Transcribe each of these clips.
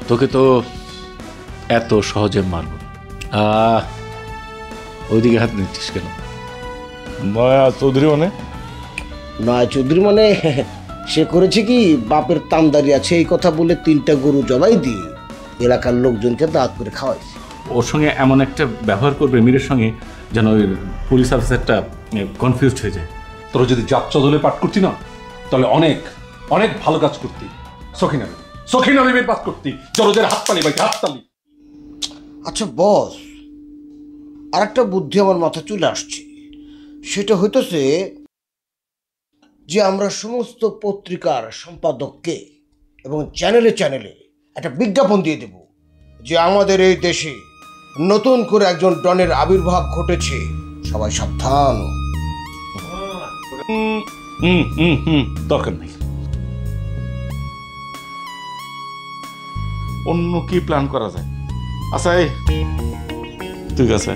তোকে তো এত সহজে মারব ওইদিকে হাত নিচ্ছিস কেন? নয়া চৌধুরী মানে? নয়া চৌধুরী মানে সে করেছে কি, বাপের তামদারি আছে এই কথা বলে 3টা গরু জবাই দিয়ে এলাকার লোকজনকে দাঁত করে খাওয়াইছে। ওর সঙ্গে এমন একটা ব্যবহার করবে মীরের সঙ্গে যেন ওই পুলিশ অফিসারটা কনফিউজড হয়ে যায়। তোরা যদি যাত্রা দলে পাঠ করতি না, তাহলে অনেক অনেক ভালো কাজ করতি। সখিনা বিবির পাঠ করতি, জরজের হাততালি ভাই, হাততালি। আচ্ছা বস, আর একটা বুদ্ধি আমার মাথা চলে আসছে। সেটা হইতেছে যে আমরা সমস্ত পত্রিকার সম্পাদককে এবং চ্যানেলে চ্যানেলে একটা বিজ্ঞাপন দিয়ে দেব যে আমাদের এই দেশে নতুন করে একজন ডনের আবির্ভাব ঘটেছে, সবাই সাবধান। দরকার নেই। অন্য কি প্ল্যান করা যায়? আচ্ছা ঠিক আছে,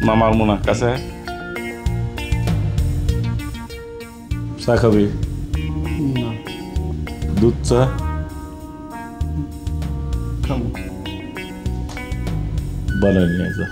মামার মোনার কাছে চা খাবি? দুধ চা বানাই নিয়ে যা,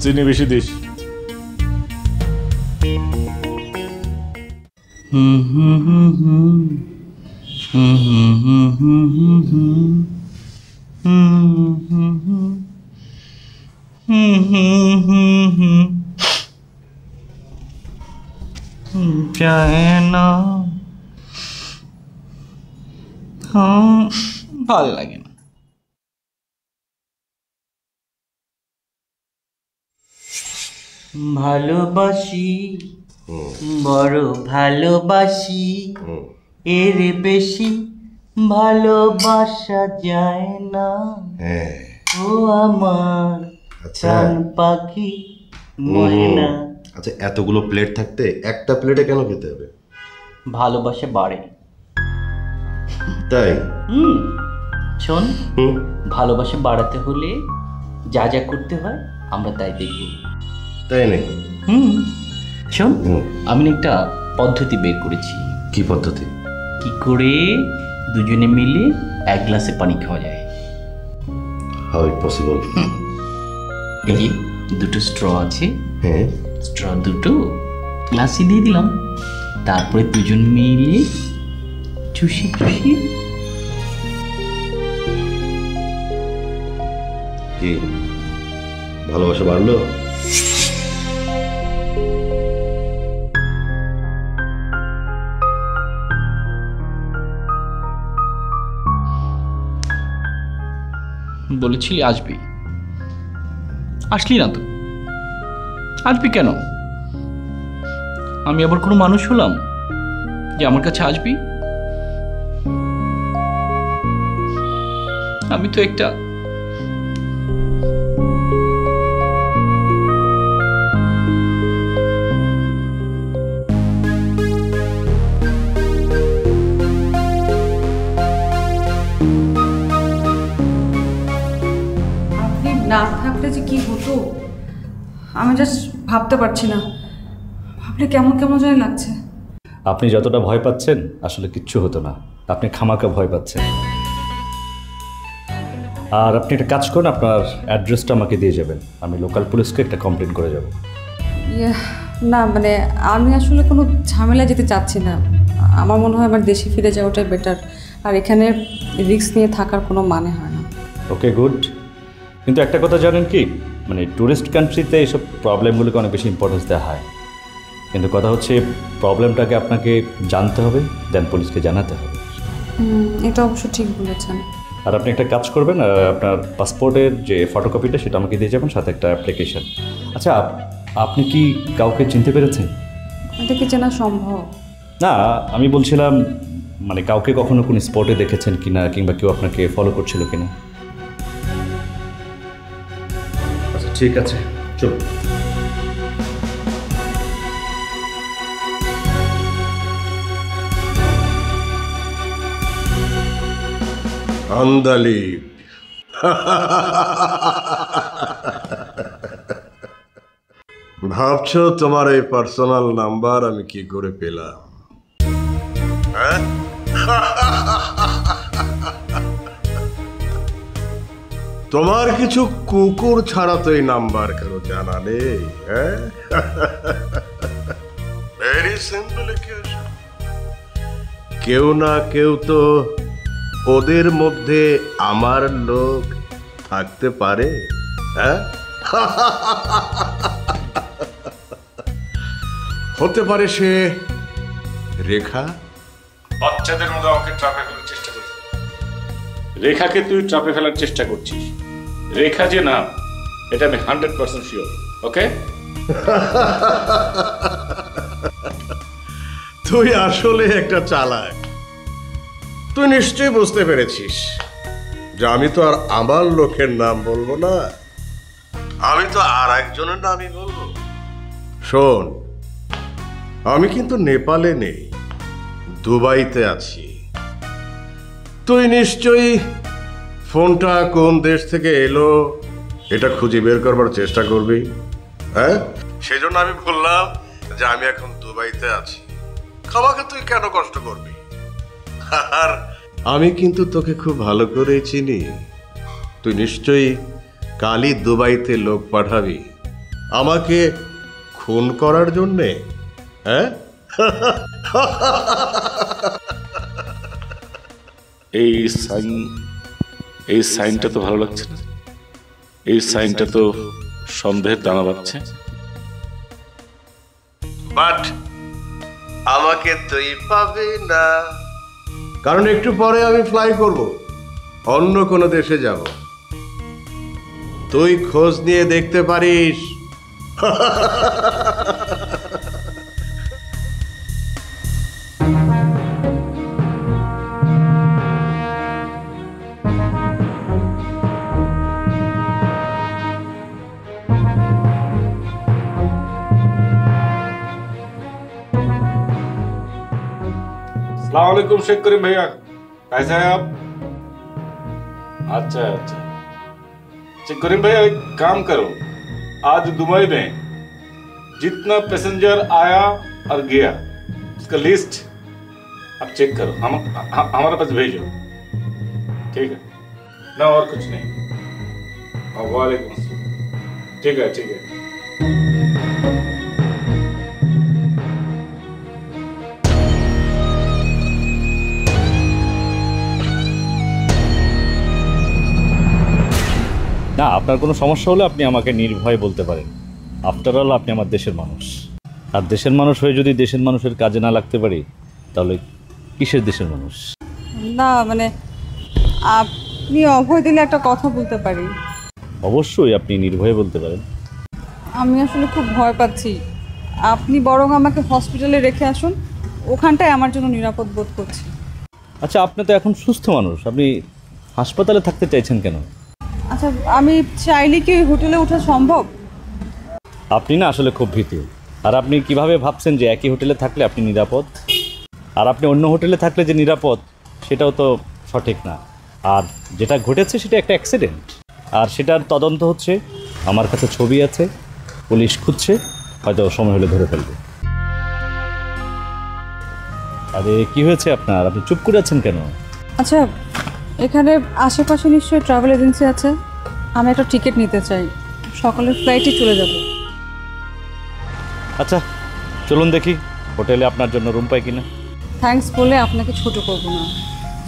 চিনি বেশি দিস। ভালো লাগে না। ভালোবাসি, বড় ভালোবাসি, এর বেশি ভালোবাসা যায় না। ও আমার প্রাণ পাখি ময়না। আচ্ছা, এতগুলো প্লেট থাকতে একটা প্লেটে কেন খেতে হবে? ভালোবাসা বাড়ে তাই? শোন, ভালোবাসা বাড়াতে হলে যা যা করতে হয় আমরা তাই দেখব। তাই নাকি? শোন, আমি একটা পদ্ধতি বের করেছি। কি পদ্ধতি? কি করে দুজনে মিলে 1 গ্লাসে পানি খাওয়া যায়। How it possible? এই যে 2টো স্ট্র আছে, হ্যাঁ, স্ট্র 2টো গ্লাসে দিয়ে দিলাম, তারপরে দুজন মিলে চুষি চুষি। কি ভালোবাসা বাড়লো? বলেছিলি আসবি, আসলি না তো। আসবি কেন? আমি আবার কোনো মানুষ হলাম যে আমার কাছে আসবি? আমি তো একটা না থাকলে যে কি হতো আমি জাস্ট ভাবতে পারছি না। ভাবলে কেমন কেমন জানি লাগছে। আপনি যতটা ভয় পাচ্ছেন আসলে কিচ্ছু হতো না, আপনি খামাকা ভয় পাচ্ছেন। আর আপনি একটা কাজ করুন, আপনার অ্যাড্রেসটা আমাকে দিয়ে যাবেন, আমি লোকাল পুলিশকে একটা কমপ্লেন করে যাব। না মানে আমি আসলে কোনো ঝামেলা যেতে চাচ্ছি না। আমার মনে হয় আমার দেশে ফিরে যাওয়াটাই বেটার, আর এখানে রিস্ক নিয়ে থাকার কোনো মানে হয় না। ওকে গুড, কিন্তু একটা কথা জানেন কি, মানে ট্যুরিস্ট কান্ট্রিতে এইসব প্রবলেমগুলোকে অনেক বেশি ইম্পর্টেন্স দেওয়া হয়, কিন্তু কথা হচ্ছে প্রবলেমটাকে আপনাকে জানতে হবে, দেন পুলিশকে জানাতে হবে। এটা অবশ্য ঠিক বলেছেন। আর আপনি একটা কাজ করবেন, আপনার পাসপোর্টের যে ফটোকপিটা সেটা আমাকে দিয়ে যাবেন, সাথে একটা অ্যাপ্লিকেশন। আচ্ছা, আপনি কি কাউকে চিনতে পেরেছেন? এটা কি চেনা সম্ভব? না, আমি বলছিলাম মানে কাউকে কখনো কোনো স্পটে দেখেছেন কিনা, কিংবা কেউ আপনাকে ফলো করছিল কিনা। আচ্ছা ঠিক আছে, চলুন। আন্দালিব ভাবছো তোমার এই পার্সোনাল নাম্বার আমি কি করে পেলাম? হ্যাঁ? তোমার কিছু কুকুর ছাড়া তো এই নাম্বার কারো জানা নেই। Very simple equation. কেউ না কেউ তো ওদের মধ্যে আমার লোক থাকতে পারে। হ্যাঁ, হতে পারে সে রেখা। বাচ্চাদের মতো আমাকে ট্রাপে ফেলার চেষ্টা করছিস। রেখাকে তুই ট্রাপে ফেলার চেষ্টা করছিস। রেখা যে না, এটা আমি 100% শিওর। ওকে, তুই আসলে একটা চালাক। তুই নিশ্চয়ই বুঝতে পেরেছিস যে আমি তো আর আমার লোকের নাম বলবো না, আমি তো আর একজনের নামই বলবো। শোন, আমি কিন্তু নেপালে নেই, দুবাইতে আছি। তুই নিশ্চয়ই ফোনটা কোন দেশ থেকে এলো এটা খুঁজে বের করবার চেষ্টা করবি। হ্যাঁ, সেজন্য আমি বললাম যে আমি এখন দুবাইতে আছি। আমাকে তুই কেন কষ্ট করবি? আর আমি কিন্তু তোকে খুব ভালো করেই চিনি। তুই নিশ্চয়ই কালই দুবাইতে লোক পাঠাবি আমাকে খুন করার জন্যে। হ্যাঁ, এই সাইনটা তো ভালো লাগছে না। এই সাইনটা তো সন্দেহের দানা বাঁধছে। বাট আমাকে তুই পাবি না, কারণ একটু পরে আমি ফ্লাই করব, অন্য কোনো দেশে যাব। তুই খোঁজ নিয়ে দেখতে পারিস। अस्सलाम वालेकुम शेख करीम भैया, कैसे हैं आप? अच्छा अच्छा, शेख करीम भैया एक काम करो, आज दुबई में जितना पैसेंजर आया और गया उसका लिस्ट आप चेक करो, हमारे पास भेजो। ठीक है ना, और कुछ नहीं। वालेकुम अस्सलाम। ठीक है ठीक है। না, আপনার কোনো সমস্যা হলে আপনি আমাকে নির্ভয়ে বলতে পারেন। আফটার অল আপনি আমার দেশের মানুষ, আর দেশের মানুষ হয়ে যদি দেশের মানুষের কাজে না লাগতে পারি তাহলে কিসের দেশের মানুষ? না মানে আপনি অভয় দিলে একটা কথা বলতে পারি। অবশ্যই আপনি নির্ভয়ে বলতে পারেন। আমি আসলে খুব ভয় পাচ্ছি, আপনি বরং আমাকে হসপিটালে রেখে আসুন, ওখানটায় আমার জন্য নিরাপদ বোধ করছি। আচ্ছা, আপনি তো এখন সুস্থ মানুষ, আপনি হাসপাতালে থাকতে চাইছেন কেন? আচ্ছা, আমি চাইলে কি ওই হোটেলে ওঠা সম্ভব? আপনি না আসলে খুব ভীতু। আর আপনি কিভাবে ভাবছেন যে একই হোটেলে থাকলে আপনি নিরাপদ, আর আপনি অন্য হোটেলে থাকলে যে নিরাপদ সেটাও তো সঠিক না। আর যেটা ঘটেছে সেটা একটা অ্যাক্সিডেন্ট, আর সেটার তদন্ত হচ্ছে। আমার কাছে ছবি আছে, পুলিশ খুঁজছে, হয়তো সময় হলে ধরে ফেলবে। আরে কি হয়েছে আপনার? আপনি চুপ করে আছেন কেন? আচ্ছা, এখানে আশেপাশে নিশ্চয়ই ট্রাভেল এজেন্সি আছে, আমি একটা টিকিট নিতে চাই, সকালের ফ্লাইটে চলে যাব। আচ্ছা চলুন দেখি হোটেলে আপনার জন্য রুম পাই কিনা। থ্যাঙ্কস বলে আপনাকে ছোট করব না,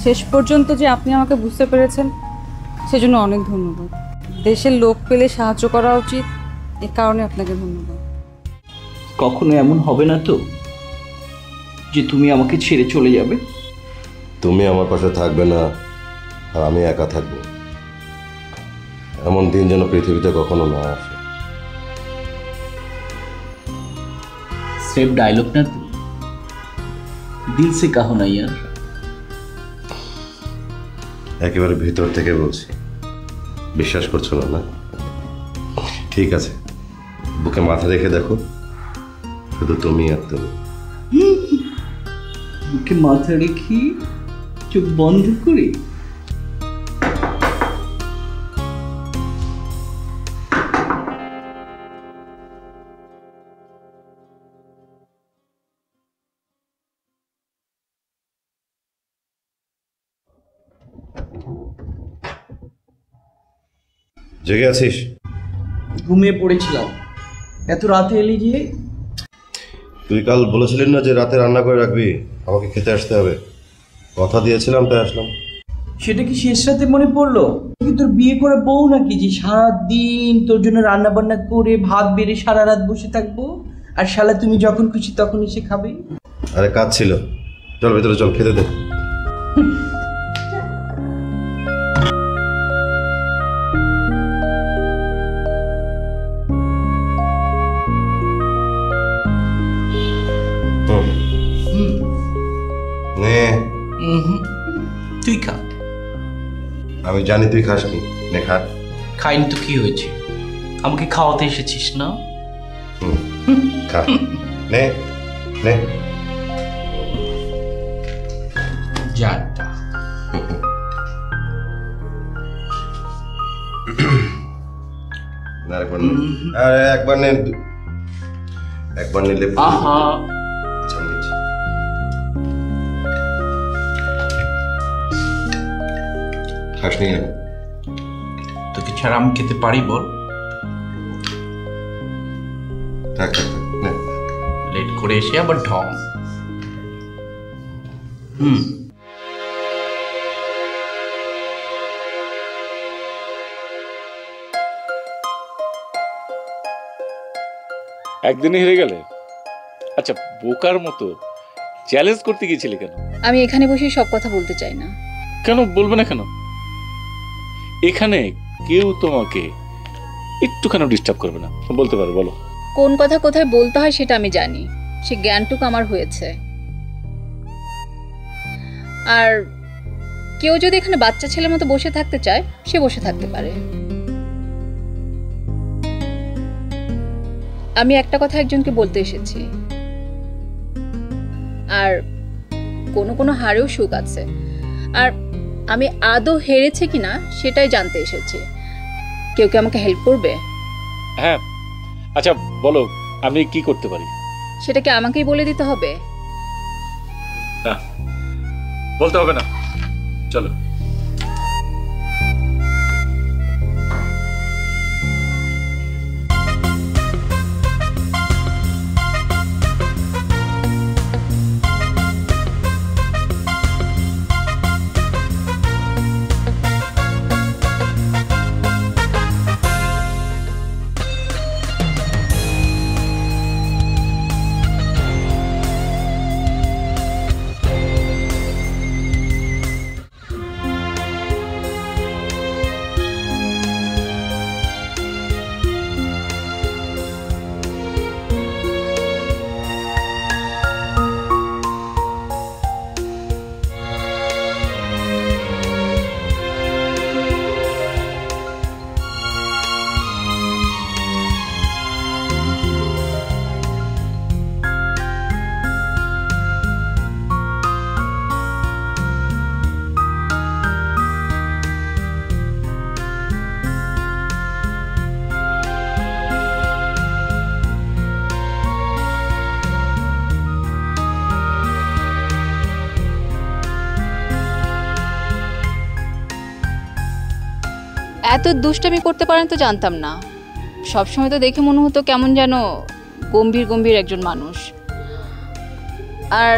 শেষ পর্যন্ত যে আপনি আমাকে বুঝতে পেরেছেন সেজন্য অনেক ধন্যবাদ। দেশের লোক পেলে সাহায্য করা উচিত, এ কারণে আপনাকে ধন্যবাদ। কখনো এমন হবে না তো যে তুমি আমাকে ছেড়ে চলে যাবে? তুমি আমার পাশে থাকবে না আর আমি একা থাকবো, এমন দিন যেন পৃথিবীতে কখনো না আসে। सिर्फ डायलॉग ना तो दिल से कहो ना यार। একেবারে ভিতর থেকে বলছি, বিশ্বাস করছো না? না ঠিক আছে, বুকে মাথা রেখে দেখো, শুধু তুমি আর তুমি। বুকে মাথা রেখে চোখ বন্ধ করে জেগে আছিস? ঘুমিয়ে পড়েছিলাম, এত রাতে এলি যে। তুই কাল বলেছিলেন না যে রাতে রান্না করে রাখবি, আমাকে খেতে আসতে হবে। কথা দিয়েছিলাম, তাই আসলাম। সেটা কি শেষ রাতে মনে পড়লো? কি তোর বিয়ে করে বউ নাকি যে সারাদিন তোর জন্য রান্না বান্না করে ভাত বেড়ে সারা রাত বসে থাকবো, আর শালা তুমি যখন খুশি তখন এসে খাবে? আরে কাজ ছিল, চল ভেতরে চল, খেতে দে। নে, তুই খা। আমি জানি তুই খাসনি, নে খা। খাইনি তো কি হয়েছে, আমাকে খাওয়াতে এসেছিস না? খা, নে নে। জানটা আরেকবার নে। আরে একবার নে, একবার নিলে। আহা, আচ্ছা নিচ্ছি। খাসনি কেন? তোকে ছাড়া আমি খেতে পারি বল? থাক থাক থাক, নে। লেট করে এসে আবার ঢং। একদিনে হেরে গেলে? আচ্ছা, বোকার মতো চ্যালেঞ্জ করতে গিয়েছিলে কেন? আমি এখানে বসে সব কথা বলতে চাই না। কেন বলবে না কেন? এখানে কেউ তোমাকে একটুখানি ডিস্টার্ব করবে না, বলতে পারো, বলো। কোন কথা কোথায় বলতে হয় সেটা আমি জানি, সে জ্ঞানটুকু আমার হয়েছে। আর কেউ যদি এখানে বাচ্চা ছেলের মতো বসে থাকতে চায়, সে বসে থাকতে পারে। আমি একটা কথা একজনকে বলতে এসেছি, আর কোনো কোনো হারেও সুখ আছে, আর আমি আদৌ হেরেছে কিনা সেটাই জানতে এসেছি। কেউ কি আমাকে হেল্প করবে? হ্যাঁ, আচ্ছা বলো, আমি কি করতে পারি? সেটা কি আমাকেই বলে দিতে হবে? না, বলতে হবে না, চলো। এত দুষ্টামি করতে পারেন তো জানতাম না। সবসময় তো দেখে মনে হতো কেমন যেন গম্ভীর গম্ভীর একজন মানুষ। আর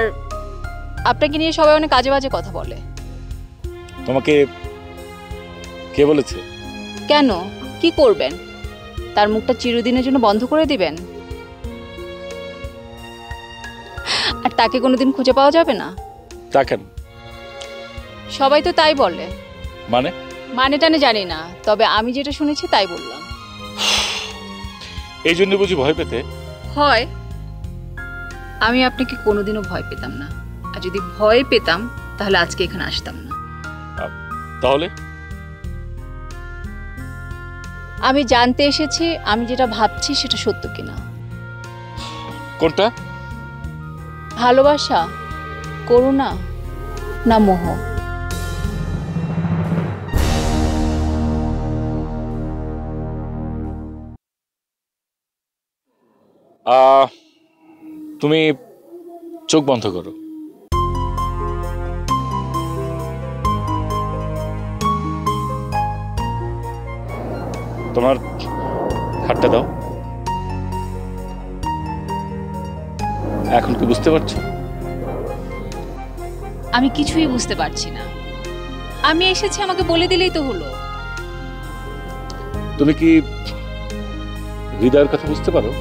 আপনাকে নিয়ে সবাই অনেক আজে বাজে কথা বলে। তোমাকে কে বলেছে? কেন, কি করবেন? তার মুখটা চিরদিনের জন্য বন্ধ করে দিবেন? আর তাকে কোনোদিন খুঁজে পাওয়া যাবে না? তা কেন? সবাই তো তাই বলে। মানে? মানে টানে জানি না, তবে আমি যেটা শুনেছি তাই বললাম। এই জন্য বুঝি ভয় পেতে? হয়, আমি আপনাকে কোনোদিনও ভয় পেতাম না। আর যদি ভয় পেতাম তাহলে আজকে এখানে আসতাম না। তাহলে? আমি জানতে এসেছি আমি যেটা ভাবছি সেটা সত্য কিনা। কোনটা? ভালোবাসা, করুণা, না মোহ? তুমি চোখ বন্ধ করো। তোমার হাতটা দাও। এখন কি বুঝতে পারছো? আমি কিছুই বুঝতে পারছি না। আমি এসেছি, আমাকে বলে দিলেই তো হলো। তুমি কি হৃদয়ের কথা বুঝতে পারো?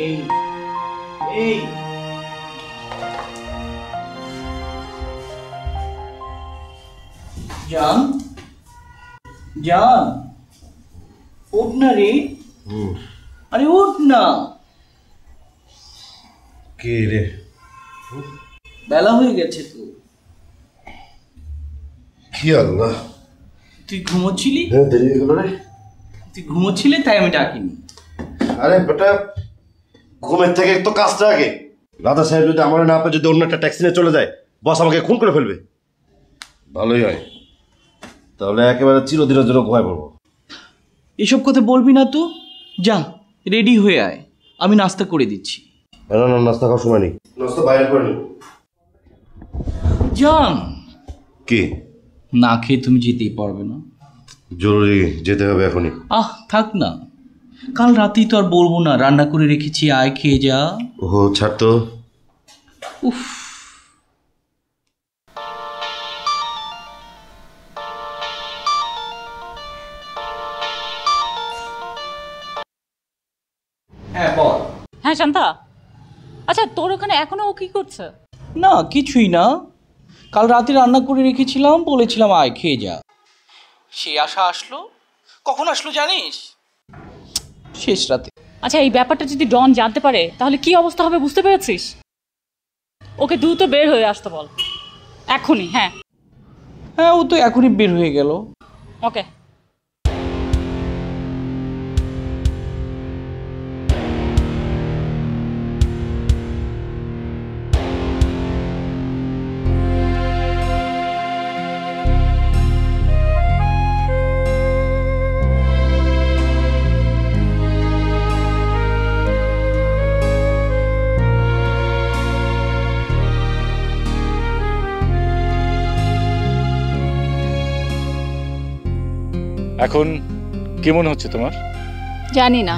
এই এই জান জান, ওঠ না রে। আরে ওঠ না। কে রে? বেলা হয়ে গেছে তো। কি আল্লাহ, তুই ঘুমোচ্ছিলি? দেরি হয়ে গেল রে। তুই ঘুমোচ্ছিলি তাই আমি ডাকিনি। আরে বেটা, ঘুমের থেকে তো কাজটা আগে। রাধা সাহেব যদি আমার না পেয়ে যদি অন্য একটা ট্যাক্সি নিয়ে চলে যায়, বস আমাকে খুন করে ফেলবে। ভালোই হয়, তাহলে একেবারে চিরদিনের জন্য ঘুমায় পড়বো। এসব কথা বলবি না তো। যা রেডি হয়ে আয়, আমি নাস্তা করে দিচ্ছি। না না, নাস্তা খাওয়ার সময় নেই, নাস্তা বাইরে করে নেব। জান, কি না খেয়ে তুমি যেতেই পারবে না। জরুরি যেতে হবে এখনই। থাক না, কাল রাতেই তো আর বলবো না, রান্না করে রেখেছি, আয় খেয়ে যা। ও ছাড় তো। উফ, হ্যাঁ বল। হ্যাঁ শান্তা, আচ্ছা তোর ওখানে এখনো ও কি করছে? না কিছুই না, কাল রাতে রান্না করে রেখেছিলাম, বলেছিলাম আয় খেয়ে যা। সে আশা আসলো। কখন আসলো জানিস? শেষ রাতে। আচ্ছা এই ব্যাপারটা যদি ডন জানতে পারে তাহলে কি অবস্থা হবে বুঝতে পেরেছিস? ওকে দ্রুত বের হয়ে আসতে বল এখনই। হ্যাঁ হ্যাঁ, ও তো এখনই বের হয়ে গেল। ওকে। এখন কেমন হচ্ছে তোমার? জানি না।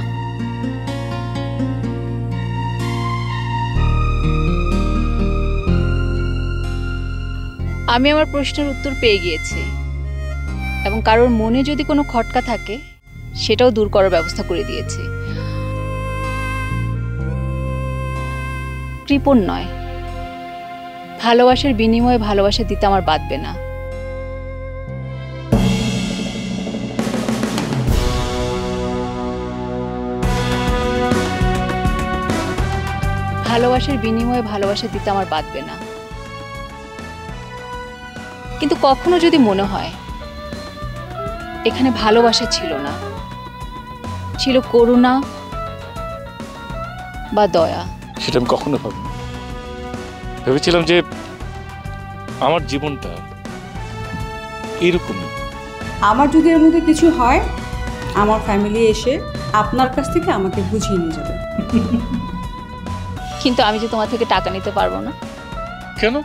আমি আমার প্রশ্নের উত্তর পেয়ে গিয়েছি, এবং কারোর মনে যদি কোনো খটকা থাকে সেটাও দূর করার ব্যবস্থা করে দিয়েছি। কৃপণ নয়, ভালোবাসার বিনিময়ে ভালোবাসা দিতে আমার বাধবে না। ভালোবাসার বিনিময়ে ভালোবাসা দিতে আমার বাধবে না, কিন্তু কখনো যদি মনে হয় এখানে ভালোবাসা ছিল না, ছিল করুণা বা দয়া, সেটা আমি কখনো ভাবিনি। ভেবেছিলাম যে আমার জীবনটা এরকমই। আমার যদি এর মধ্যে কিছু হয়, আমার ফ্যামিলি এসে আপনার কাছ থেকে আমাকে বুঝিয়ে নিয়ে যাবে। কিন্তু আমি যে তোমার থেকে টাকা নিতে পারবো না। কেন?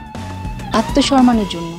আত্মসম্মানের জন্য।